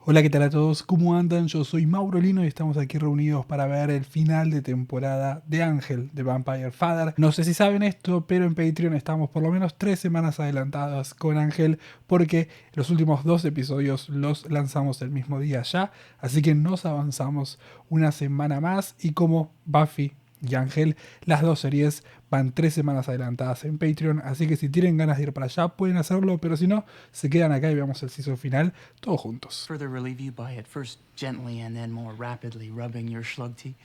Hola, ¿qué tal a todos? ¿Cómo andan? Yo soy Mauro Lino y estamos aquí reunidos para ver el final de temporada de Ángel, de Vampire Father. No sé si saben esto, pero en Patreon estamos por lo menos 3 semanas adelantadas con Ángel porque los últimos 2 episodios los lanzamos el mismo día ya, así que nos avanzamos una semana más y como Buffy y Ángel, las dos series van 3 semanas adelantadas en Patreon, así que si tienen ganas de ir para allá pueden hacerlo, pero si no, se quedan acá y veamos el season final todos juntos. Further relieve you by at first gently and then more rapidly rubbing your slug tea.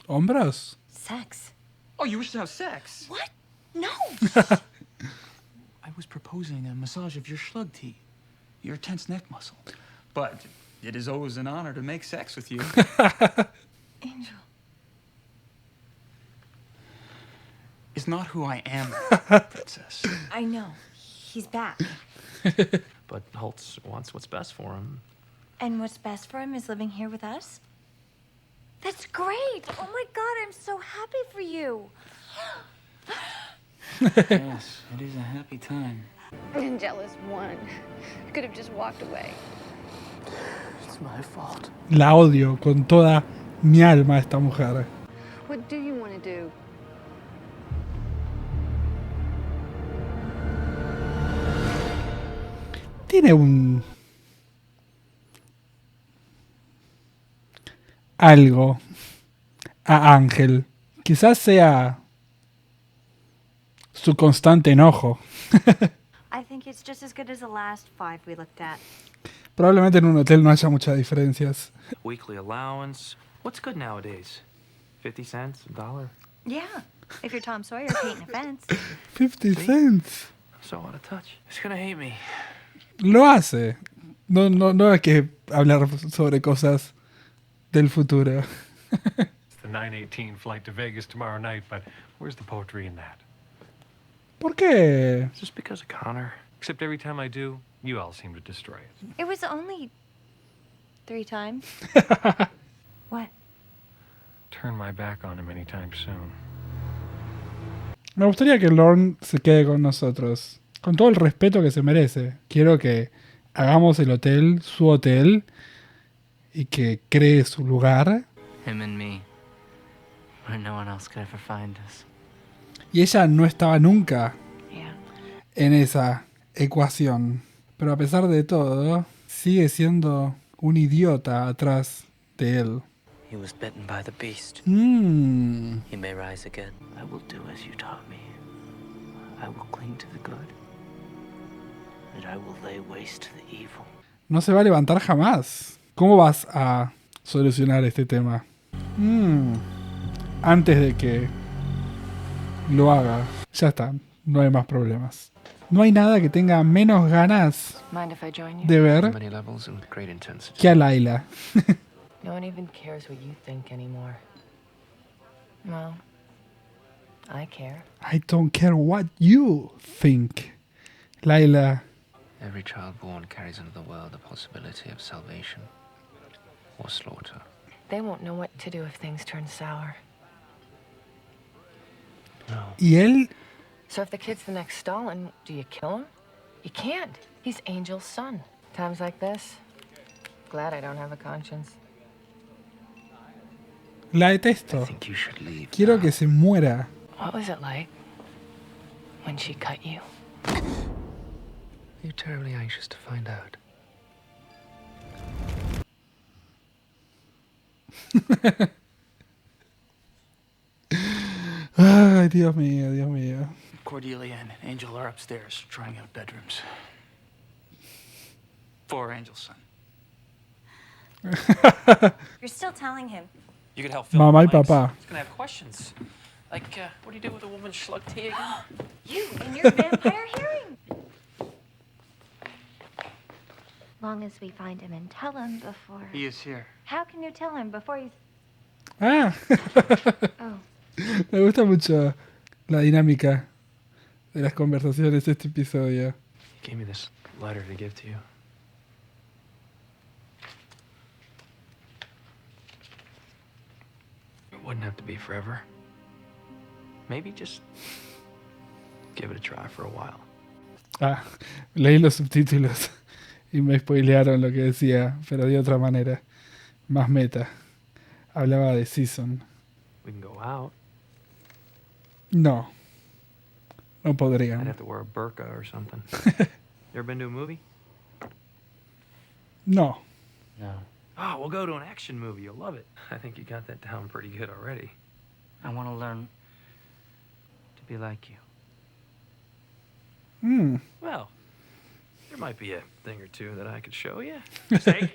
¿Hombros? Sex. Oh, you wish to have sex? What? No. I was proposing a massage of your slug tea, your tense neck muscle. But it is always an honor to make sex with you. Angel. It's not who I am, princess. I know. He's back. But Holtz wants what's best for him. And what's best for him is living here with us? That's great. Oh my God, I'm so happy for you. Yes, it is a happy time. And jealous one. I could have just walked away. It's my fault. La odio con toda mi alma a esta mujer. What do you want to do? Tiene algo a Ángel. Quizás sea su constante enojo. I think it's just as good as the last 5 we looked at. Probablemente en un hotel no haya muchas diferencias. Weekly allowance. What's good nowadays? 50 cents? $1? Yeah. If you're Tom Sawyer painting a fence. 50 cents. So out of touch. He's gonna hate me. Lo hace. No hay que hablar sobre cosas del futuro. It's the 9:18 flight to Vegas tomorrow night, but where's the poetry in that? ¿Por qué? Just because of Connor. Except every time I do, you all seem to destroy it. It was only 3 times. What? Turn my back on him anytime soon. Me gustaría que Lorne se quede con nosotros. Con todo el respeto que se merece. Quiero que hagamos el hotel, su hotel, y que cree su lugar. Him and me, where no one else could ever find us. Y ella no estaba nunca Yeah. en esa ecuación. Pero a pesar de todo, sigue siendo un idiota atrás de él. He was bitten by the beast. He may rise again. I will do as you taught me. I will cling to the good. And I will lay waste to the evil. No se va a levantar jamás. ¿Cómo vas a solucionar este tema? Antes de que lo haga. Ya está. No hay más problemas. No hay nada que tenga menos ganas Mind if I join you? de ver Many levels and with great intensity. que a Layla. No one even cares what you think anymore. Well, I care. I don't care what you think. Layla. Every child born carries into the world the possibility of salvation or slaughter. They won't know what to do if things turn sour. No. Y él. So if the kid's the next Stalin, do you kill him? You can't. He's Angel's son. Times like this, glad I don't have a conscience. La I detesto. think you should leave. Quiero now. que se muera. What was it like when she cut you? You're terribly anxious to find out. Ay, Dios mío, Dios mío. Cordelia and Angel are upstairs trying out bedrooms. For Angel's son. You're still telling him. You could help fill Mamá y the blanks. papá. He's gonna have questions. Like, what do you do with a woman's slug tea again? You and your vampire hearing. Long as we find him and tell him before. He is here. How can you tell him before he's... Ah. Oh. Me gusta mucho la dinámica de las conversaciones de este episodio. He gave me this letter to give to you. It wouldn't have to be forever. Maybe just give it a try for a while. Ah, leí los subtítulos y me spoilearon lo que decía, pero de otra manera. Más meta. Hablaba de Season. We can go out. No. No I'd podrían. have to wear a burqa or something. You ever been to a movie? No. No. Oh, we'll go to an action movie. You'll love it. I think you got that down pretty good already. I want to learn to be like you. Hmm. Well, there might be a thing or two that I could show you. Say.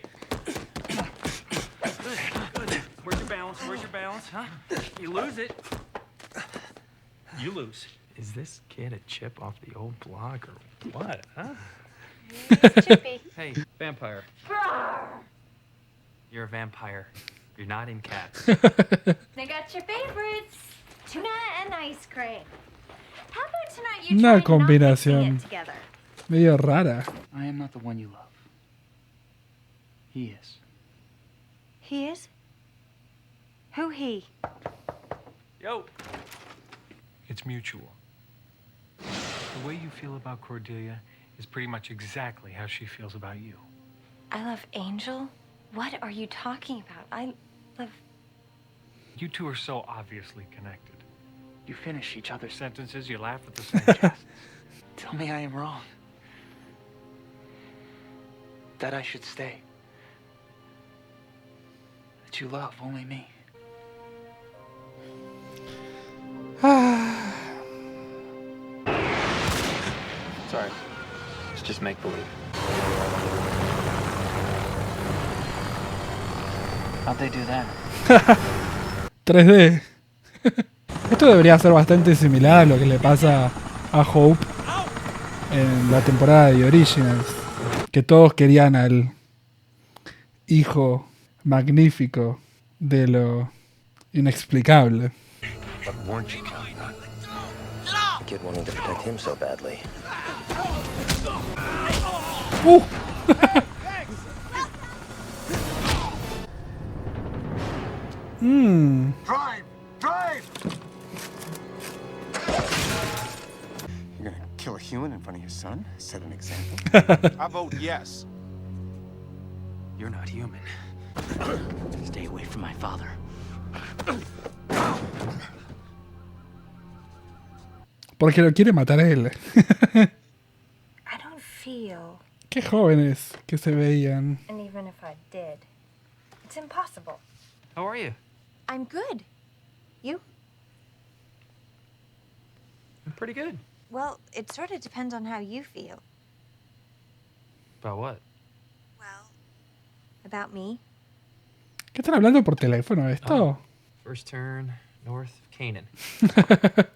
Good. Where's your balance? Where's your balance, huh? You lose it. You lose. Is this kid a chip off the old block or what, huh? It's Chippy. Hey, vampire. You're a vampire. You're not in cats. They got your favorites. Tuna and ice cream. How about tonight you Una try not mixing combinación it together? medio rara. I am not the one you love. He is. He is? Who he? Yo. It's mutual. The way you feel about Cordelia is pretty much exactly how she feels about you. I love Angel? What are you talking about? I love... You two are so obviously connected. You finish each other's Sentences, you laugh at the same time. Tell me I am wrong. That I should stay. That you love only me. Sorry. It's just make believe. How'd they do that? 3D. Esto debería ser bastante similar a lo que le pasa a Hope en la temporada de Originals. Que todos querían al hijo magnífico de lo inexplicable. But weren't you counting on? The kid wanting to protect him so badly. Drive! Drive! You're gonna kill a human in front of your son? Set an example? I vote yes. You're not human. Stay away from my father. Porque lo quiere matar a él. I don't feel... Qué jóvenes que se veían. And even if I did, it's impossible. How are you? I'm good. You? I'm pretty good. Well, it sort of depends on how you feel. About what? Well, about me. ¿Qué están hablando por teléfono esto? First turn north of Canaan.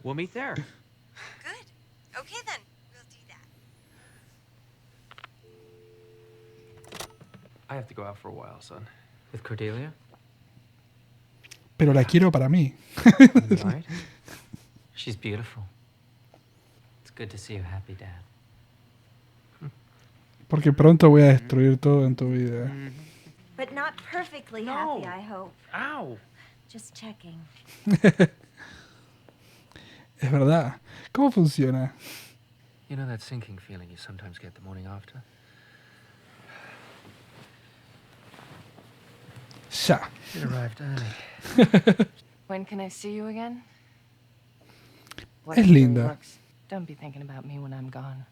We'll meet there. Good. Okay then, we'll do that. I have to go out for a while, son. With Cordelia? Pero la quiero para mí. You all right? She's beautiful. It's good to see you happy, Dad. Porque pronto voy a destruir todo en tu vida. But not perfectly happy, I hope. Ow! Just checking. Es verdad. ¿Cómo funciona? You know that sinking feeling you sometimes get the morning after? Ya. It arrived early. When can I see you again? Es linda. Looks. Don't be thinking about me when I'm gone.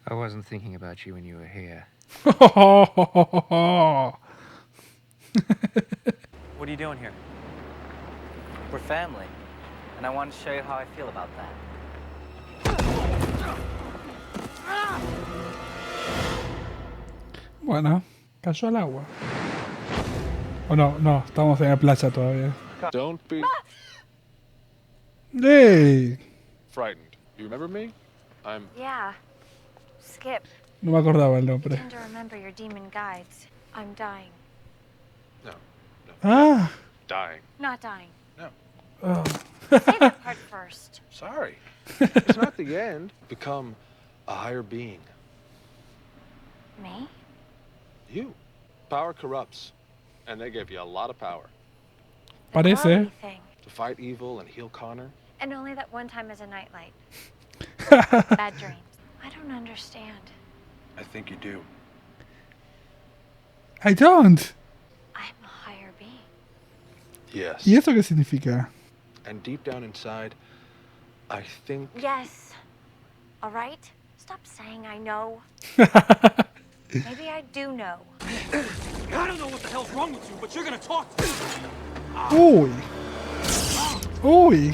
I wasn't thinking about you when you were here. What are you doing here? We're family, and I wanted to show you how I feel about that. Bueno, cayó al agua. O no, no, estamos en la playa todavía. Don't be ¡Ey! frightened. You remember me? I'm Yeah. Skip, No me acordaba el nombre. tend to remember your demon guides. I'm dying. Ah. dying. Not dying. Oh. Say that part first. Sorry. It's not the end. Become a higher being. Me? You. Power corrupts. And they gave you a lot of power. Parece. Glowy thing. To fight evil and heal Connor. And only that one time as a nightlight. Bad dreams. I don't understand. I think you do. I don't. I'm a higher being. Yes. ¿Y eso qué significa? And deep down inside, I think Yes. All right? Stop saying I know. Maybe I do know. I don't know what the hell's wrong with you, but you're gonna talk to me. Uy. Uy.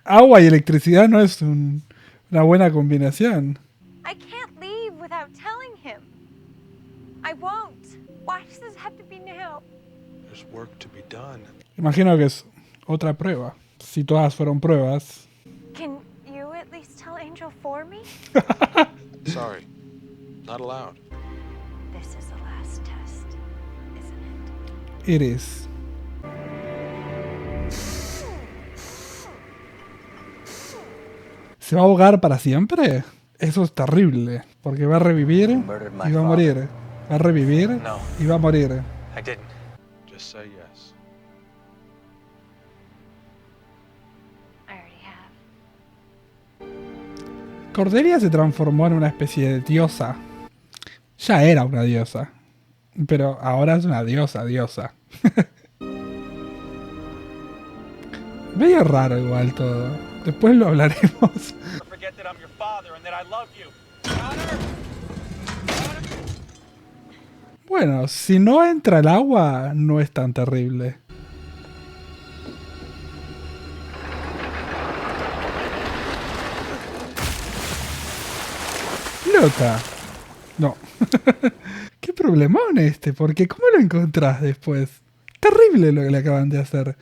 Agua y electricidad no es una buena combinación. I can't leave without telling him. I won't. Why does this have to be now? there's work to be done. Imagino que es otra prueba. Si todas fueron pruebas. Can you at least tell Angel for me? Sorry. Not allowed. This is the last test, isn't it? It is. ¿Se va a ahogar para siempre? Eso es terrible. Porque va a revivir y va a morir. Va a revivir y va a morir. I didn't. Just say yes. I already have. Cordelia se transformó en una especie de diosa. Ya era una diosa. Pero ahora es una diosa. Medio raro igual todo. Después lo hablaremos. Forget that I'm your father and that I love you. Bueno, si no entra el agua, no es tan terrible. Loca. No. Qué problemón este, porque ¿cómo lo encontrás después? Terrible lo que le acaban de hacer.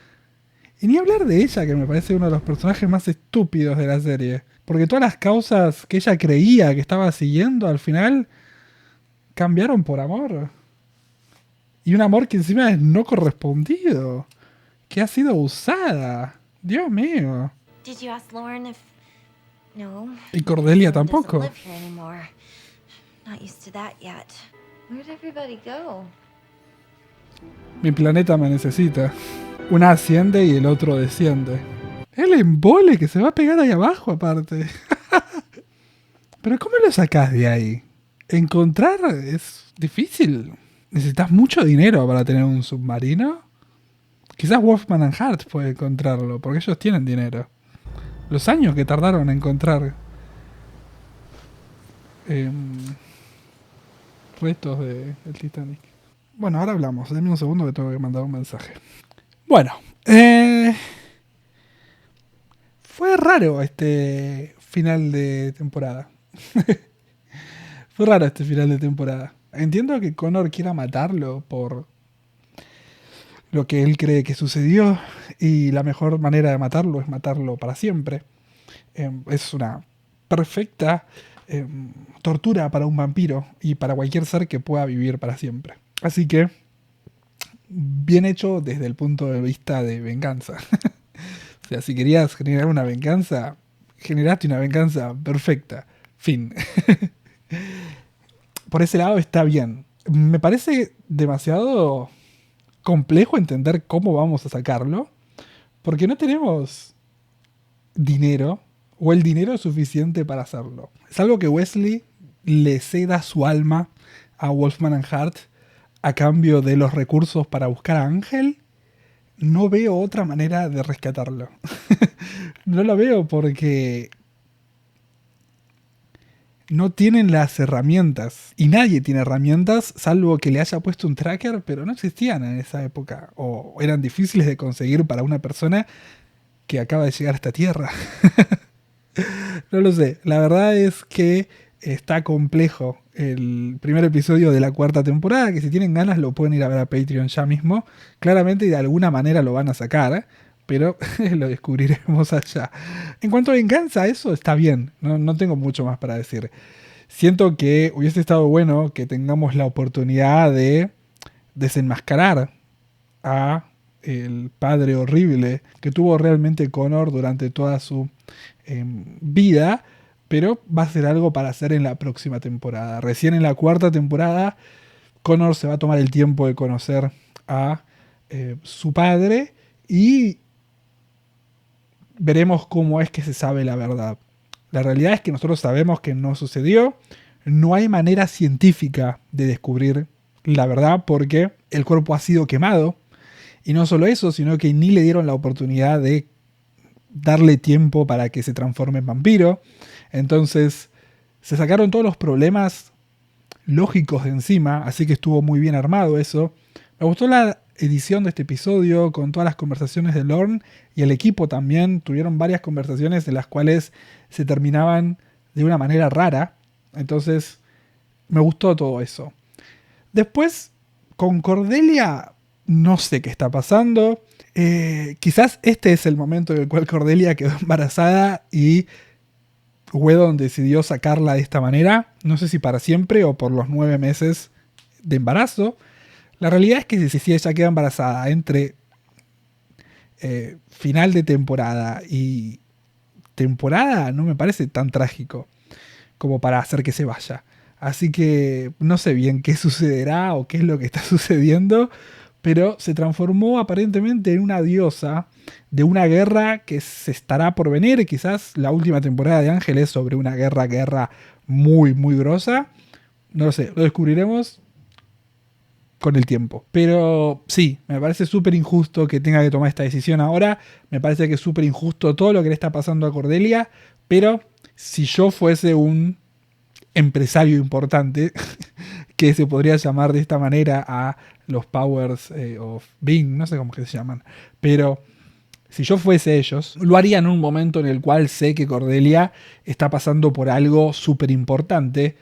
Y ni hablar de ella, que me parece uno de los personajes más estúpidos de la serie. Porque todas las causas que ella creía que estaba siguiendo al final cambiaron por amor. Y un amor que encima es no correspondido. Que ha sido usada. Dios mío. Did you ask Lauren if... No. Y Cordelia Lauren doesn't tampoco. live here anymore. Not used to that yet. Where'd everybody go? Mi planeta me necesita. Una asciende y el otro desciende. El embole que se va a pegar ahí abajo aparte. Pero ¿cómo lo sacás de ahí? Encontrar es difícil. Necesitas mucho dinero para tener un submarino. Quizás Wolfman and Hart puede encontrarlo, porque ellos tienen dinero. Los años que tardaron en encontrar restos del Titanic. Bueno, ahora hablamos. Denme un segundo que tengo que mandar un mensaje. Bueno, fue raro este final de temporada. Fue raro este final de temporada. Entiendo que Connor quiera matarlo por lo que él cree que sucedió y la mejor manera de matarlo es matarlo para siempre. Es una perfecta tortura para un vampiro y para cualquier ser que pueda vivir para siempre. Así que, bien hecho desde el punto de vista de venganza. O sea, si querías generar una venganza, generaste una venganza perfecta. Fin. Por ese lado está bien. Me parece demasiado complejo entender cómo vamos a sacarlo, porque no tenemos dinero o el dinero suficiente para hacerlo. Es algo que Wesley le ceda su alma a Wolfman and Hart a cambio de los recursos para buscar a Ángel. No veo otra manera de rescatarlo. No lo veo porque no tienen las herramientas. Y nadie tiene herramientas, salvo que le haya puesto un tracker, pero no existían en esa época. O eran difíciles de conseguir para una persona que acaba de llegar a esta tierra. No lo sé. La verdad es que está complejo el primer episodio de la 4ª temporada, que si tienen ganas lo pueden ir a ver a Patreon ya mismo. Claramente de alguna manera lo van a sacar, pero lo descubriremos allá. En cuanto a venganza, eso está bien. No tengo mucho más para decir. Siento que hubiese estado bueno que tengamos la oportunidad de desenmascarar a el padre horrible que tuvo realmente Connor durante toda su vida, pero va a ser algo para hacer en la próxima temporada. Recién en la 4ª temporada, Connor se va a tomar el tiempo de conocer a su padre y veremos cómo es que se sabe la verdad. La realidad es que nosotros sabemos que no sucedió. No hay manera científica de descubrir la verdad porque el cuerpo ha sido quemado. Y no solo eso, sino que ni le dieron la oportunidad de darle tiempo para que se transforme en vampiro. Entonces se sacaron todos los problemas lógicos de encima, así que estuvo muy bien armado eso. Me gustó la edición de este episodio con todas las conversaciones de Lorne y el equipo también. Tuvieron varias conversaciones en las cuales se terminaban de una manera rara. Entonces me gustó todo eso. Después, con Cordelia, no sé qué está pasando. Quizás este es el momento en el cual Cordelia quedó embarazada y Whedon decidió sacarla de esta manera. No sé si para siempre o por los 9 meses de embarazo. La realidad es que si ella queda embarazada entre final de temporada y temporada, no me parece tan trágico como para hacer que se vaya. Así que no sé bien qué sucederá o qué es lo que está sucediendo, pero se transformó aparentemente en una diosa de una guerra que se estará por venir. Quizás la última temporada de Ángel es sobre una guerra muy, muy grosa. No lo sé, lo descubriremos con el tiempo. Pero sí, me parece súper injusto que tenga que tomar esta decisión ahora. Me parece que es súper injusto todo lo que le está pasando a Cordelia. Pero si yo fuese un empresario importante, que se podría llamar de esta manera a los powers of being, no sé cómo que se llaman, pero si yo fuese ellos, lo haría en un momento en el cual sé que Cordelia está pasando por algo súper importante,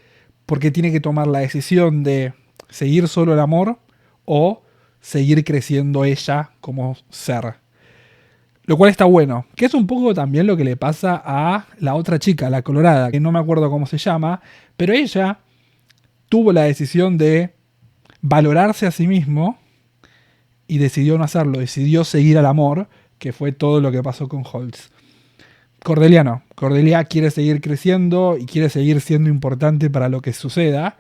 porque tiene que tomar la decisión de seguir solo el amor o seguir creciendo ella como ser. Lo cual está bueno, que es un poco también lo que le pasa a la otra chica, la colorada, que no me acuerdo cómo se llama, pero ella tuvo la decisión de valorarse a sí mismo y decidió no hacerlo, decidió seguir al amor, que fue todo lo que pasó con Holtz. Cordelia no, Cordelia quiere seguir creciendo y quiere seguir siendo importante para lo que suceda,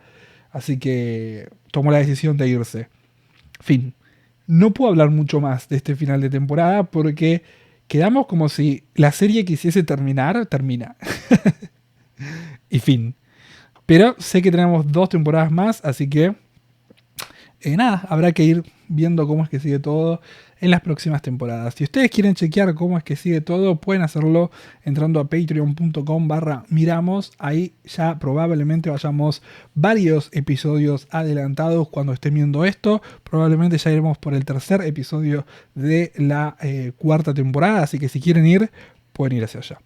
así que tomó la decisión de irse. Fin. No puedo hablar mucho más de este final de temporada porque quedamos como si la serie quisiese terminar, termina. Y fin. Pero sé que tenemos 2 temporadas más, así que nada, habrá que ir viendo cómo es que sigue todo en las próximas temporadas. Si ustedes quieren chequear cómo es que sigue todo, pueden hacerlo entrando a patreon.com/miramos. Ahí ya probablemente vayamos varios episodios adelantados cuando estén viendo esto. Probablemente ya iremos por el 3er episodio de la 4ª temporada, así que si quieren ir, pueden ir hacia allá.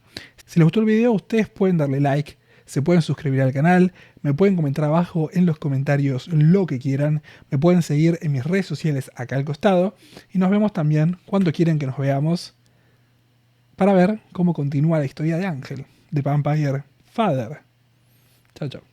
Si les gustó el video, ustedes pueden darle like, se pueden suscribir al canal, me pueden comentar abajo en los comentarios lo que quieran, me pueden seguir en mis redes sociales acá al costado y nos vemos también cuando quieran que nos veamos para ver cómo continúa la historia de Ángel, de Vampire Father. Chao, chao.